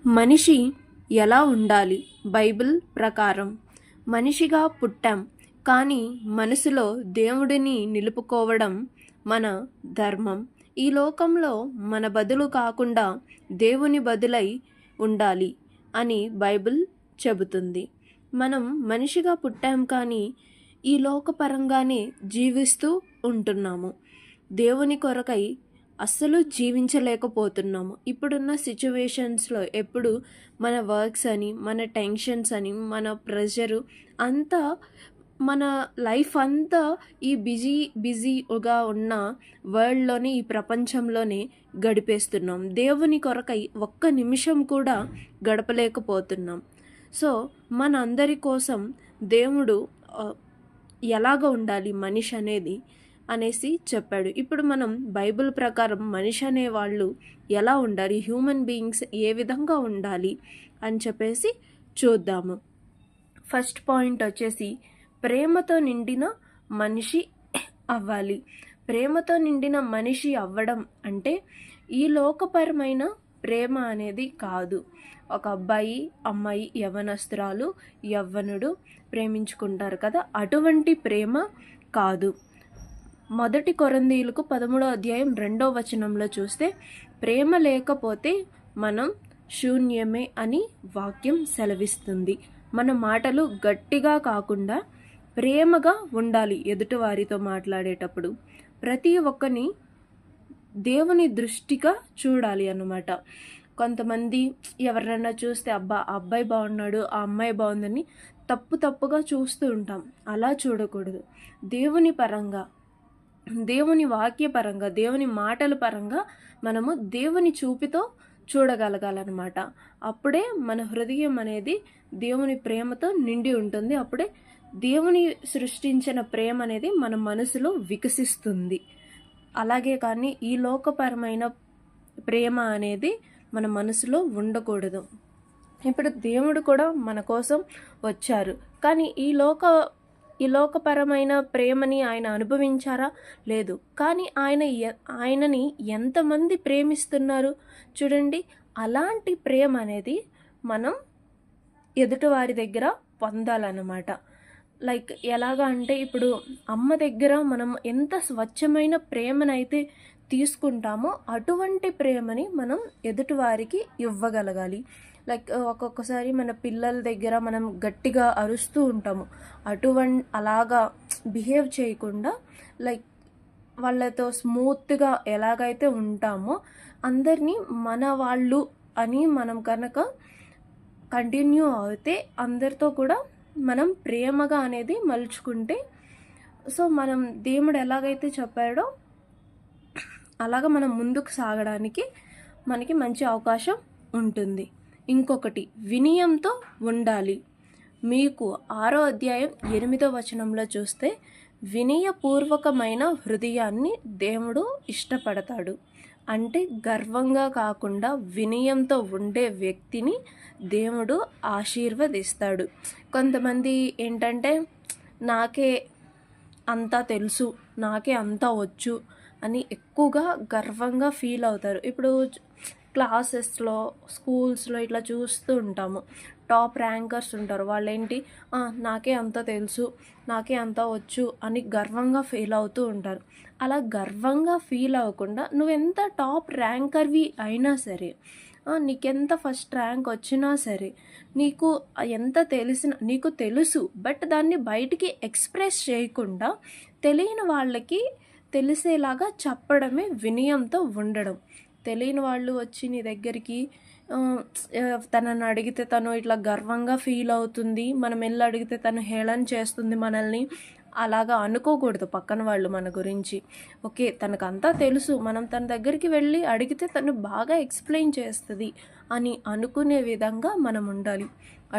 మనిషి ఎలా ఉండాలి? బైబిల్ ప్రకారం మనిషిగా పుట్టాం, కానీ మనసులో దేవుడిని నిలుపుకోవడం మన ధర్మం. ఈ లోకంలో మన బదులు కాకుండా దేవుని బదులై ఉండాలి అని బైబిల్ చెబుతుంది. మనం మనిషిగా పుట్టాం, కానీ ఈ లోకపరంగానే జీవిస్తూ ఉంటున్నాము. దేవుని కొరకై అస్సలు జీవించలేకపోతున్నాము. ఇప్పుడున్న సిచ్యువేషన్స్లో ఎప్పుడు మన వర్క్స్ అని, మన టెన్షన్స్ అని, మన ప్రెషరు అంతా, మన లైఫ్ అంతా ఈ బిజీగా ఉన్న వరల్డ్లోనే, ఈ ప్రపంచంలోనే గడిపేస్తున్నాం. దేవుని కొరకై ఒక్క నిమిషం కూడా గడపలేకపోతున్నాం. సో మన అందరి కోసం దేవుడు ఎలాగ ఉండాలి మనిషి అనేసి చెప్పాడు. ఇప్పుడు మనం బైబిల్ ప్రకారం మనిషి అనేవాళ్ళు ఎలా ఉండాలి, హ్యూమన్ బీయింగ్స్ ఏ విధంగా ఉండాలి అని చెప్పేసి చూద్దాము. ఫస్ట్ పాయింట్ వచ్చేసి ప్రేమతో నిండిన మనిషి అవ్వాలి. ప్రేమతో నిండిన మనిషి అవ్వడం అంటే ఈ లోకపరమైన ప్రేమ అనేది కాదు. ఒక అబ్బాయి అమ్మాయి, యవ్వనస్తురాలు యవ్వనుడు ప్రేమించుకుంటారు కదా, అటువంటి ప్రేమ కాదు. మొదటి కొరింథీయులకు 13:2 చూస్తే, ప్రేమ లేకపోతే మనం శూన్యమే అని వాక్యం సెలవిస్తుంది. మన మాటలు గట్టిగా కాకుండా ప్రేమగా ఉండాలి. ఎదుటివారితో మాట్లాడేటప్పుడు ప్రతి ఒక్కరిని దేవుని దృష్టిగా చూడాలి అన్నమాట. కొంతమంది ఎవరైనా చూస్తే అబ్బా ఆ అబ్బాయి బాగున్నాడు, ఆ అమ్మాయి బాగుందని తప్పుగా చూస్తూ ఉంటాం. అలా చూడకూడదు. దేవుని పరంగా, దేవుని వాక్యపరంగా, దేవుని మాటల పరంగా మనము దేవుని చూపుతో చూడగలగాలన్నమాట. అప్పుడే మన హృదయం అనేది దేవుని ప్రేమతో నిండి ఉంటుంది. అప్పుడే దేవుని సృష్టించిన ప్రేమ అనేది మన మనసులో వికసిస్తుంది. అలాగే కానీ ఈ లోకపరమైన ప్రేమ అనేది మన మనసులో ఉండకూడదు. ఇప్పుడు దేవుడు కూడా మన కోసం వచ్చారు, కానీ ఈ లోకపరమైన ప్రేమని ఆయన అనుభవించారా? లేదు. కానీ ఆయనని ఎంతమంది ప్రేమిస్తున్నారు చూడండి. అలాంటి ప్రేమ అనేది మనం ఎదుటివారి దగ్గర పొందాలన్నమాట. లైక్ ఎలాగా అంటే, ఇప్పుడు అమ్మ దగ్గర మనం ఎంత స్వచ్ఛమైన ప్రేమనైతే తీసుకుంటామో అటువంటి ప్రేమని మనం ఎదుటివారికి ఇవ్వగలగాలి. లైక్ ఒక్కొక్కసారి మన పిల్లల దగ్గర మనం గట్టిగా అరుస్తూ ఉంటాము. అలాగా బిహేవ్ చేయకుండా, లైక్ వాళ్ళతో స్మూత్గా ఎలాగైతే ఉంటామో అందరినీ మన వాళ్ళు అని మనం కనుక కంటిన్యూ అయితే, అందరితో కూడా మనం ప్రేమగా అనేది మలుచుకుంటే, సో మనం దేవుడు ఎలాగైతే చెప్పాడో అలాగా మనం ముందుకు సాగడానికి మనకి మంచి అవకాశం ఉంటుంది. ఇంకొకటి, వినయంతో ఉండాలి. మీకు 6:8 చూస్తే, వినయపూర్వకమైన హృదయాన్ని దేవుడు ఇష్టపడతాడు. అంటే గర్వంగా కాకుండా వినయంతో ఉండే వ్యక్తిని దేవుడు ఆశీర్వదిస్తాడు. కొంతమంది ఏంటంటే, నాకే అంతా తెలుసు, నాకే అంతా వచ్చు అని ఎక్కువగా గర్వంగా ఫీల్ అవుతారు. ఇప్పుడు క్లాసెస్లో, స్కూల్స్లో ఇట్లా చూస్తూ ఉంటాము. టాప్ ర్యాంకర్స్ ఉంటారు. వాళ్ళేంటి, నాకే అంతా తెలుసు, నాకే అంతా వచ్చు అని గర్వంగా ఫీల్ అవుతూ ఉంటారు. అలా గర్వంగా ఫీల్ అవ్వకుండా, నువ్వెంత టాప్ ర్యాంకర్వి అయినా సరే, నీకెంత ఫస్ట్ ర్యాంక్ వచ్చినా సరే, నీకు ఎంత నీకు తెలుసు, బట్ దాన్ని బయటికి ఎక్స్ప్రెస్ చేయకుండా తెలియని వాళ్ళకి తెలిసేలాగా చెప్పడమే వినయంతో ఉండడం. తెలియని వాళ్ళు వచ్చి నీ దగ్గరికి తనని అడిగితే తను ఇట్లా గర్వంగా ఫీల్ అవుతుంది, మనం వెళ్ళి అడిగితే తను హేళన చేస్తుంది మనల్ని, అలాగా అనుకోకూడదు పక్కన వాళ్ళు మన గురించి. ఓకే, తనకంతా తెలుసు, మనం తన దగ్గరికి వెళ్ళి అడిగితే తను బాగా ఎక్స్ప్లెయిన్ చేస్తుంది అని అనుకునే విధంగా మనం ఉండాలి.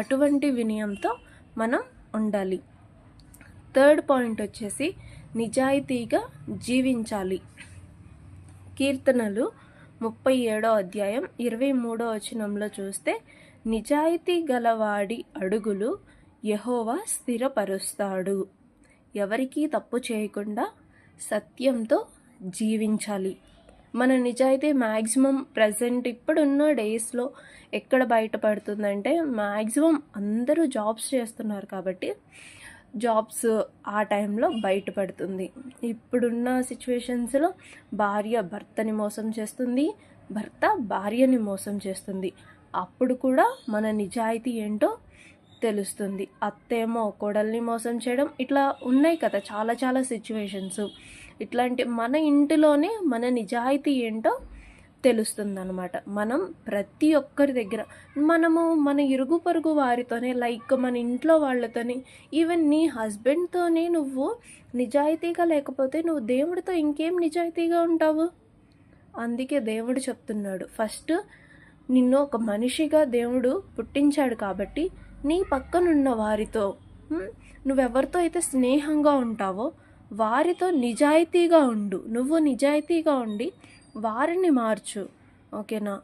అటువంటి వినయంతో మనం ఉండాలి. థర్డ్ పాయింట్ వచ్చేసి నిజాయితీగా జీవించాలి. కీర్తనలు 37:23 చూస్తే, నిజాయితీ గలవాడి అడుగులు యెహోవా స్థిరపరుస్తాడు. ఎవరికీ తప్పు చేయకుండా సత్యంతో జీవించాలి. మన నిజాయితీ మ్యాక్సిమం ప్రజెంట్ ఇప్పుడున్న డేస్లో ఎక్కడ బయటపడుతుందంటే, మ్యాక్సిమం అందరూ జాబ్స్ చేస్తున్నారు కాబట్టి జాబ్స్ ఆ టైంలో బయటపడుతుంది. ఇప్పుడున్న సిచ్యువేషన్స్లో భార్య భర్తని మోసం చేస్తుంది, భర్త భార్యని మోసం చేస్తుంది. అప్పుడు కూడా మన నిజాయితీ ఏంటో తెలుస్తుంది. అత్తేమో కోడల్ని మోసం చేయడం, ఇట్లా ఉన్నాయి కదా చాలా చాలా సిచ్యువేషన్స్. ఇట్లాంటి మన ఇంటిలోనే మన నిజాయితీ ఏంటో తెలుస్తుందన్నమాట. మనం ప్రతి ఒక్కరి దగ్గర మన ఇరుగు పొరుగు వారితోనే, లైక్ మన ఇంట్లో వాళ్ళతోనే, ఈవెన్ నీ హస్బెండ్తోనే నువ్వు నిజాయితీగా లేకపోతే నువ్వు దేవుడితో ఇంకేం నిజాయితీగా ఉంటావు? అందుకే దేవుడు చెప్తున్నాడు, ఫస్ట్ నిన్ను ఒక మనిషిగా దేవుడు పుట్టించాడు కాబట్టి నీ పక్కనున్న వారితో నువ్వెవరితో అయితే స్నేహంగా ఉంటావో వారితో నిజాయితీగా ఉండు. నువ్వు నిజాయితీగా ఉండి వారిని మార్చు. ఓకేనా?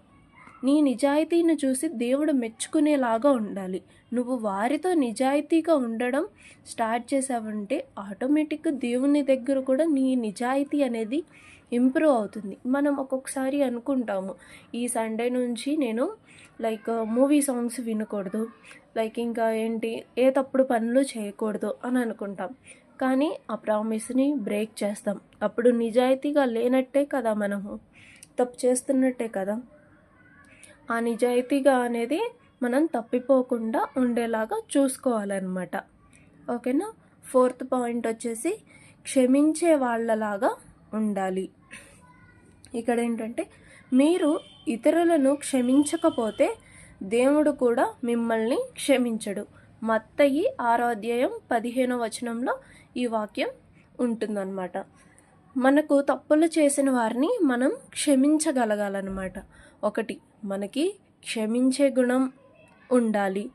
నీ నిజాయితీని చూసి దేవుడు మెచ్చుకునేలాగా ఉండాలి. నువ్వు వారితో నిజాయితీగా ఉండడం స్టార్ట్ చేసావంటే ఆటోమేటిక్గా దేవుని దగ్గర కూడా నీ నిజాయితీ అనేది ఇంప్రూవ్ అవుతుంది. మనం ఒక్కొక్కసారి అనుకుంటాము, ఈ సండే నుంచి నేను లైక్ మూవీ సాంగ్స్ వినకూడదు, లైక్ ఇంకా ఏంటి ఏ తప్పుడు పనులు చేయకూడదు అని అనుకుంటాం. కానీ ఆ ప్రామిస్ని బ్రేక్ చేస్తాం. అప్పుడు నిజాయితీగా లేనట్టే కదా, మనము తప్పు చేస్తున్నట్టే కదా. ఆ నిజాయితీగా అనేది మనం తప్పిపోకుండా ఉండేలాగా చూసుకోవాలన్నమాట. ఓకేనా? 4th పాయింట్ వచ్చేసి క్షమించే వాళ్ళలాగా ఉండాలి. ఇక్కడ ఏంటంటే, మీరు ఇతరులను క్షమించకపోతే దేవుడు కూడా మిమ్మల్ని క్షమించడు. మత్తయి 6:15 ఈ వాక్యం ఉంటుందన్నమాట. మనకు తప్పులు చేసిన వారిని మనం క్షమించగలగాలన్నమాట. ఒకటి, మనకి క్షమించే గుణం ఉండాలి.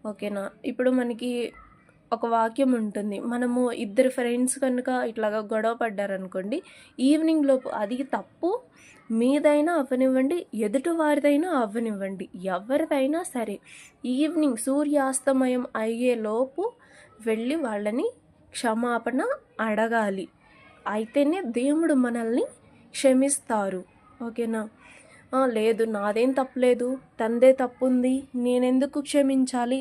ఓకేనా? ఇప్పుడు మనకి ఒక వాక్యం ఉంటుంది, మనము ఇద్దరు ఫ్రెండ్స్ కనుక ఇట్లాగా గొడవ పడ్డారనుకోండి, ఈవినింగ్ లోపు, అది తప్పు మీదైనా అవ్వనివ్వండి, ఎదుటి వారిదైనా అవ్వనివ్వండి, ఎవరిదైనా సరే, ఈవినింగ్ సూర్యాస్తమయం అయ్యేలోపు వెళ్ళి వాళ్ళని క్షమాపణ అడగాలి. అయితేనే దేవుడు మనల్ని క్షమిస్తారు. ఓకేనా? లేదు నాదేం తప్పులేదు, తందే తప్పుంది, నేనెందుకు క్షమించాలి,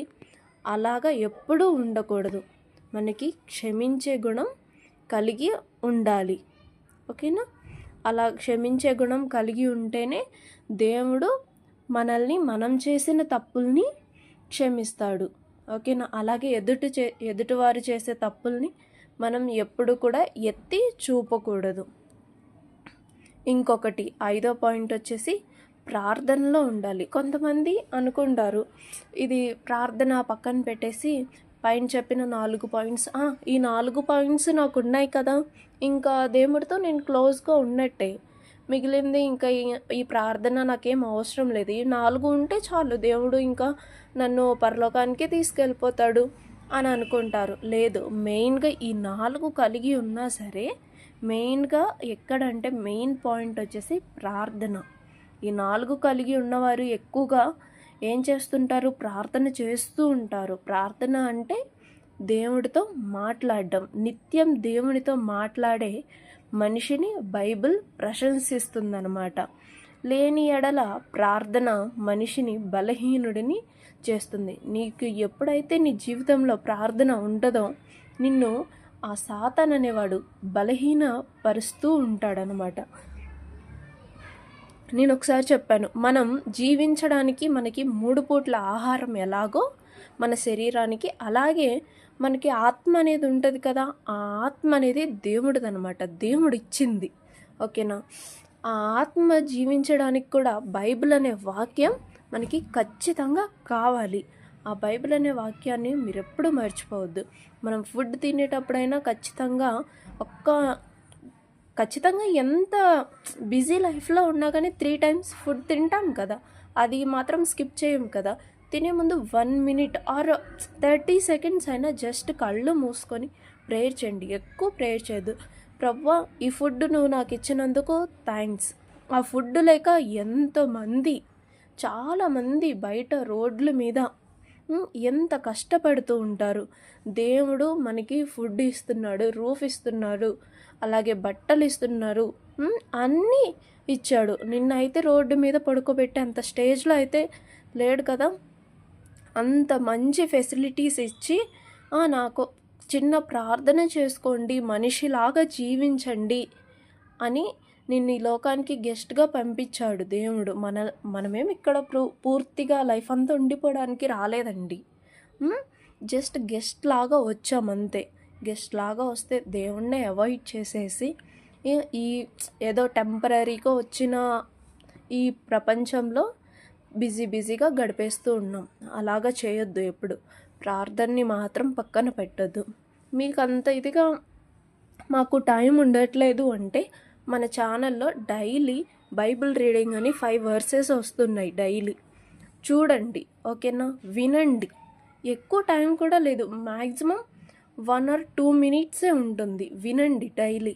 అలాగా ఎప్పుడూ ఉండకూడదు. మనకి క్షమించే గుణం కలిగి ఉండాలి. ఓకేనా? అలా క్షమించే గుణం కలిగి ఉంటేనే దేవుడు మనల్ని మనం చేసిన తప్పుల్ని క్షమిస్తాడు. ఓకేనా? అలాగే ఎదుటివారు చేసే తప్పుల్ని మనం ఎప్పుడు కూడా ఎత్తి చూపకూడదు. ఇంకొకటి 5వ పాయింట్ వచ్చేసి ప్రార్థనలో ఉండాలి. కొంతమంది అనుకుంటారు, ఇది ప్రార్థన పక్కన పెట్టేసి పైన చెప్పిన 4 పాయింట్స్, ఈ 4 పాయింట్స్ నాకు ఉన్నాయి కదా, ఇంకా దేవుడితో నేను క్లోజ్గా ఉన్నట్టే, మిగిలింది ఇంకా ఈ ప్రార్థన నాకేం అవసరం లేదు, ఈ 4 ఉంటే చాలు, దేవుడు ఇంకా నన్ను పరలోకానికి తీసుకెళ్ళిపోతాడు అని అనుకుంటారు. లేదు, మెయిన్గా ఈ 4 కలిగి ఉన్నా సరే, మెయిన్గా ఎక్కడంటే మెయిన్ పాయింట్ వచ్చేసి ప్రార్థన. ఈ 4 కలిగి ఉన్నవారు ఎక్కువగా ఏం చేస్తుంటారు? ప్రార్థన చేస్తూ ఉంటారు. ప్రార్థన అంటే దేవుడితో మాట్లాడడం. నిత్యం దేవునితో మాట్లాడే మనిషిని బైబిల్ ప్రశంసిస్తుందన్నమాట. లేని ఎడల ప్రార్థన మనిషిని బలహీనుడిని చేస్తుంది. నీకు ఎప్పుడైతే నీ జీవితంలో ప్రార్థన ఉండదో నిన్ను ఆ సాతాన్ అనేవాడు బలహీన పరుస్తూ ఉంటాడనమాట. నేను ఒకసారి చెప్పాను, మనం జీవించడానికి మనకి 3 పూట్ల ఆహారం ఎలాగో మన శరీరానికి, అలాగే మనకి ఆత్మ అనేది ఉంటుంది కదా, ఆ ఆత్మ అనేది దేవుడిదనమాట, దేవుడు ఇచ్చింది. ఓకేనా? ఆ ఆత్మ జీవించడానికి కూడా బైబిల్ అనే వాక్యం మనకి ఖచ్చితంగా కావాలి. ఆ బైబిల్ అనే వాక్యాన్ని మీరు ఎప్పుడూ మర్చిపోవద్దు. మనం ఫుడ్ తినేటప్పుడైనా ఖచ్చితంగా ఎంత బిజీ లైఫ్లో ఉన్నా కానీ 3 times ఫుడ్ తింటాం కదా, అది మాత్రం స్కిప్ చేయం కదా. తినే ముందు 1 minute ఆర్ 30 seconds అయినా జస్ట్ కళ్ళు మూసుకొని ప్రేయర్ చేయండి. ఎక్కువ ప్రేయర్ చేయద్దు. ప్రభువా, ఈ ఫుడ్ నువ్వు నాకు ఇచ్చినందుకు థ్యాంక్స్. ఆ ఫుడ్ లేక చాలామంది బయట రోడ్ల మీద ఎంత కష్టపడుతూ ఉంటారు. దేవుడు మనకి ఫుడ్ ఇస్తున్నాడు, రూఫ్ ఇస్తున్నాడు, అలాగే బట్టలు ఇస్తున్నారు, అన్నీ ఇచ్చాడు. నిన్నైతే రోడ్డు మీద పడుకోబెట్టి అంత స్టేజ్లో అయితే లేడు కదా. అంత మంచి ఫెసిలిటీస్ ఇచ్చి నాకు చిన్న ప్రార్థన చేసుకోండి, మనిషిలాగా జీవించండి అని నిన్ను ఈ లోకానికి గెస్ట్గా పంపించాడు దేవుడు. మనమేం ఇక్కడ పూర్తిగా లైఫ్ అంతా ఉండిపోవడానికి రాలేదండి. జస్ట్ గెస్ట్ లాగా వచ్చామంతే. గెస్ట్ లాగా వస్తే దేవుణ్ణే అవాయిడ్ చేసేసి ఈ ఏదో టెంపరీగా వచ్చిన ఈ ప్రపంచంలో బిజీగా గడిపేస్తూ ఉన్నాం. అలాగా చేయొద్దు. ఎప్పుడు ప్రార్థనని మాత్రం పక్కన పెట్టొద్దు. మీకు అంత ఇదిగా మాకు టైం ఉండట్లేదు అంటే మన ఛానల్లో డైలీ బైబిల్ రీడింగ్ అని 5 వర్సెస్ వస్తున్నాయి డైలీ. చూడండి, ఓకేనా, వినండి. ఎక్కువ టైం కూడా లేదు, మ్యాక్సిమం 1 or 2 minutes ఉంటుంది. వినండి డైలీ.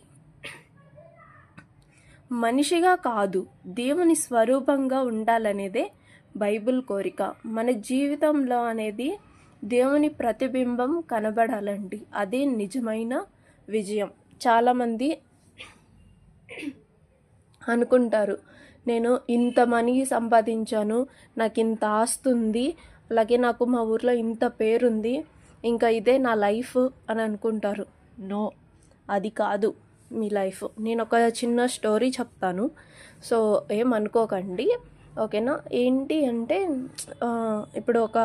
మనిషిగా కాదు, దేవుని స్వరూపంగా ఉండాలనేదే బైబిల్ కోరిక. మన జీవితంలో అనేది దేవుని ప్రతిబింబం కనబడాలండి. అదే నిజమైన విజయం. చాలామంది అనుకుంటారు, నేను ఇంత మనీ సంపాదించాను, నాకు ఇంత ఆస్తుంది, అలాగే నాకు మా ఊర్లో ఇంత పేరుంది, ఇంకా ఇదే నా లైఫ్ అని అనుకుంటారు. నో, అది కాదు మీ లైఫ్. నేను ఒక చిన్న స్టోరీ చెప్తాను, సో ఏమనుకోకండి, ఓకేనా. ఏంటి అంటే ఇప్పుడు ఒక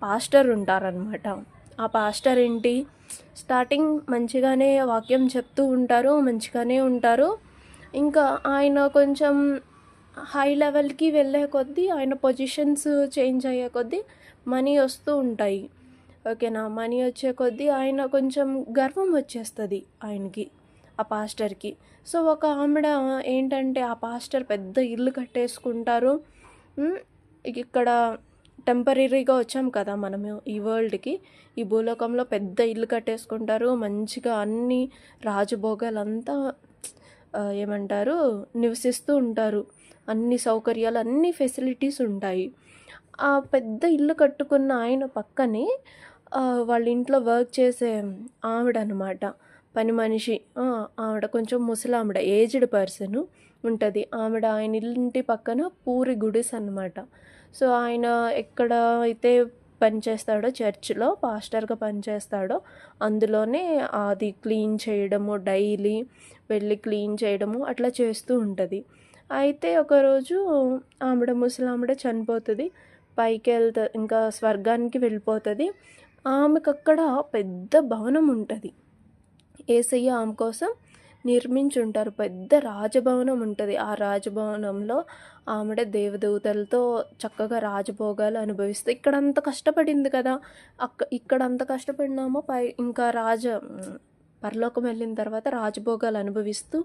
పాస్టర్ ఉంటారనమాట. ఆ పాస్టర్ ఏంటి, స్టార్టింగ్ మంచిగానే వాక్యం చెప్తూ ఉంటారు, మంచిగానే ఉంటారు. ఇంకా ఆయన కొంచెం హై లెవెల్కి వెళ్ళే కొద్దీ, ఆయన పొజిషన్స్ చేంజ్ అయ్యే కొద్దీ మనీ వస్తూ ఉంటాయి, ఓకేనా. మనీ వచ్చే కొద్దీ ఆయన కొంచెం గర్వం వచ్చేస్తుంది ఆయనకి, ఆ పాస్టర్కి. సో ఒక ఆవిడ ఏంటంటే, ఆ పాస్టర్ పెద్ద ఇల్లు కట్టేసుకుంటారు. ఇక్కడ టెంపరీగా వచ్చాం కదా మనము ఈ వరల్డ్కి, ఈ భూలోకంలో పెద్ద ఇల్లు కట్టేసుకుంటారు, మంచిగా అన్ని రాజభోగాలంతా ఏమంటారు నివసిస్తూ ఉంటారు. అన్ని సౌకర్యాలు, అన్ని ఫెసిలిటీస్ ఉంటాయి. ఆ పెద్ద ఇల్లు కట్టుకున్న ఆయన పక్కనే వాళ్ళ ఇంట్లో వర్క్ చేసే ఆవిడ అనమాట, పని మనిషి. ఆవిడ కొంచెం ముసలావిడ, ఏజ్డ్ పర్సన్ ఉంటుంది. ఆయన ఇంటి పక్కన పూరి గుడిస్ అనమాట. సో ఆయన ఎక్కడ అయితే పనిచేస్తాడో, చర్చ్లో పాస్టర్గా పనిచేస్తాడో, అందులోనే అది క్లీన్ చేయడము, డైలీ వెళ్ళి క్లీన్ చేయడము అట్లా చేస్తూ ఉంటుంది. అయితే ఒకరోజు ముసలావిడ చనిపోతుంది, పైకి ఇంకా స్వర్గానికి వెళ్ళిపోతుంది. ఆమెకు అక్కడ పెద్ద భవనం ఉంటుంది, యేసయ్య ఆమె కోసం నిర్మించుంటారు. పెద్ద రాజభవనం ఉంటుంది. ఆ రాజభవనంలో ఆమె దేవదూతలతో చక్కగా రాజభోగాలు అనుభవిస్తూ, ఇక్కడంత కష్టపడింది కదా, ఇక్కడంత కష్టపడినామో ఇంకా పరలోకం వెళ్ళిన తర్వాత రాజభోగాలు అనుభవిస్తూ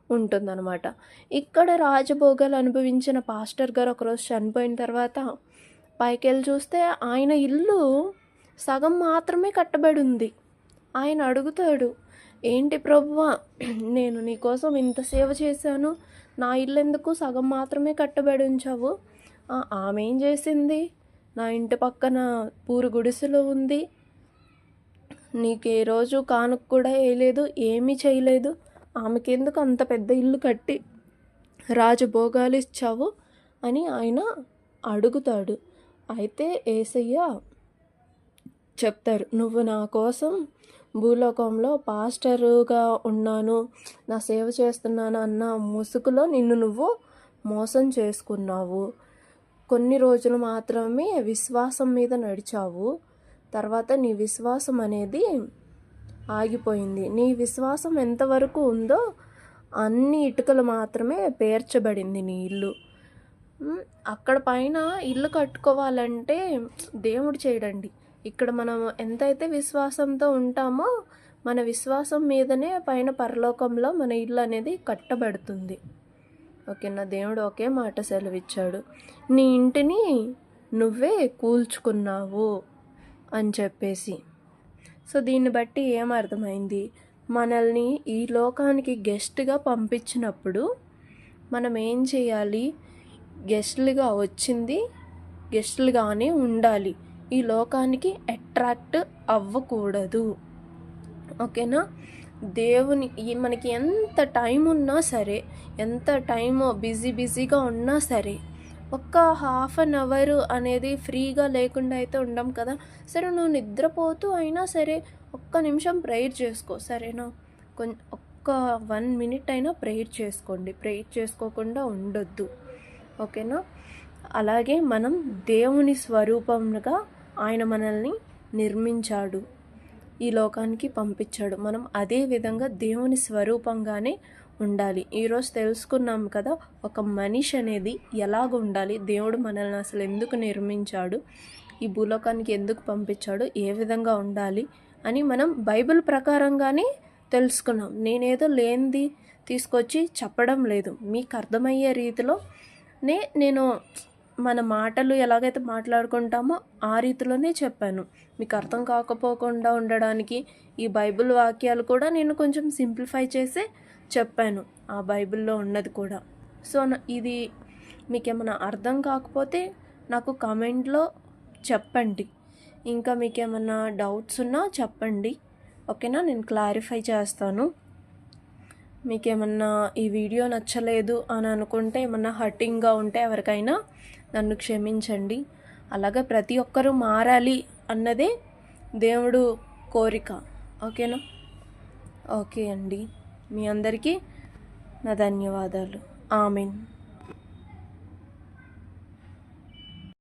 ఉంటుందన్నమాట. ఇక్కడ రాజభోగాలు అనుభవించిన పాస్టర్ గారు ఒకరోజు చనిపోయిన తర్వాత పైకి వెళ్ళి చూస్తే ఆయన ఇల్లు సగం మాత్రమే కట్టబడి ఉంది. ఆయన అడుగుతాడు, ఏంటి ప్రభువా, నేను నీకోసం ఇంత సేవ చేశాను, నా ఇల్లు ఎందుకు సగం మాత్రమే కట్టబడి ఉంచావు? ఆమె ఏం చేసింది? నా ఇంటి పక్కన పూరు గుడిసెలో ఉంది, నీకు ఏ రోజు కానుక కూడా వేయలేదు, ఏమీ చేయలేదు, ఆమెకెందుకు అంత పెద్ద ఇల్లు కట్టి రాజభోగాలు ఇచ్చావు అని ఆయన అడుగుతాడు. అయితే యేసయ్య చెప్తారు, నువ్వు నా కోసం భూలోకంలో పాస్టరుగా ఉన్నాను, నా సేవ చేస్తున్నాను అన్న ముసుగులో నువ్వు మోసం చేసుకున్నావు. కొన్ని రోజులు మాత్రమే విశ్వాసం మీద నడిచావు, తర్వాత నీ విశ్వాసం అనేది ఆగిపోయింది. నీ విశ్వాసం ఎంతవరకు ఉందో అన్ని ఇటుకలు మాత్రమే పేర్చబడింది నీ ఇల్లు. అక్కడ పైన ఇల్లు కట్టుకోవాలంటే దేవుడు చేయడండి. ఇక్కడ మనం ఎంతైతే విశ్వాసంతో ఉంటామో మన విశ్వాసం మీదనే పైన పరలోకంలో మన ఇల్లు అనేది కట్టబడుతుంది, ఓకేనా. దేవుడు ఒకే మాట సెలవిచ్చాడు, నీ ఇంటిని నువ్వే కూల్చుకున్నావు అని చెప్పేసి. సో దీన్ని బట్టి ఏమర్థమైంది, మనల్ని ఈ లోకానికి గెస్ట్గా పంపించినప్పుడు మనం ఏం చేయాలి, గెస్ట్లుగా వచ్చింది గెస్ట్లుగానే ఉండాలి. ఈ లోకానికి అట్రాక్ట్ అవ్వకూడదు. ఓకేనా? మనకి ఎంత టైం ఉన్నా సరే, ఎంత టైము బిజీగా ఉన్నా సరే, ఒక్క హాఫ్ అన్ అవర్ అనేది ఫ్రీగా లేకుండా అయితే ఉండం కదా. సరే, నువ్వు నిద్రపోతూ అయినా సరే ఒక్క నిమిషం ప్రేయర్ చేసుకో, సరేనా? ఒక్క 1 మినిట్ అయినా ప్రేయర్ చేసుకోండి. ప్రేయర్ చేసుకోకుండా ఉండొద్దు. ఓకేనా? అలాగే మనం దేవుని స్వరూపంగా ఆయన మనల్ని నిర్మించాడు, ఈ లోకానికి పంపించాడు. మనం అదే విధంగా దేవుని స్వరూపంగానే ఉండాలి. ఈరోజు తెలుసుకున్నాం కదా, ఒక మనిషి అనేది ఎలాగ ఉండాలి, దేవుడు మనల్ని అసలు ఎందుకు నిర్మించాడు, ఈ భూలోకానికి ఎందుకు పంపించాడు, ఏ విధంగా ఉండాలి అని మనం బైబిల్ ప్రకారంగానే తెలుసుకున్నాం. నేనేదో లేనిది తీసుకొచ్చి చెప్పడం లేదు, మీకు అర్థమయ్యే రీతిలోనే నేను మన మాటలు ఎలాగైతే మాట్లాడుకుంటామో ఆ రీతిలోనే చెప్పాను. మీకు అర్థం కాకపోకుండా ఉండడానికి ఈ బైబిల్ వాక్యాలు కూడా నేను కొంచెం సింప్లిఫై చేసి చెప్పాను, ఆ బైబిల్లో ఉన్నది కూడా. సో ఇది మీకేమైనా అర్థం కాకపోతే నాకు కామెంట్లో చెప్పండి. ఇంకా మీకేమన్నా డౌట్స్ ఉన్నా చెప్పండి, ఓకేనా? నేను క్లారిఫై చేస్తాను. మీకేమన్నా ఈ వీడియో నచ్చలేదు అని అనుకుంటే, ఏమన్నా హర్టింగ్గా ఉంటే ఎవరికైనా నన్ను క్షమించండి. అలాగే ప్రతి ఒక్కరూ మారాలి అన్నదే దేవుడు కోరిక, ఓకేనా? ఓకే అండి, మీ అందరికీ నా ధన్యవాదాలు. ఆమేన్.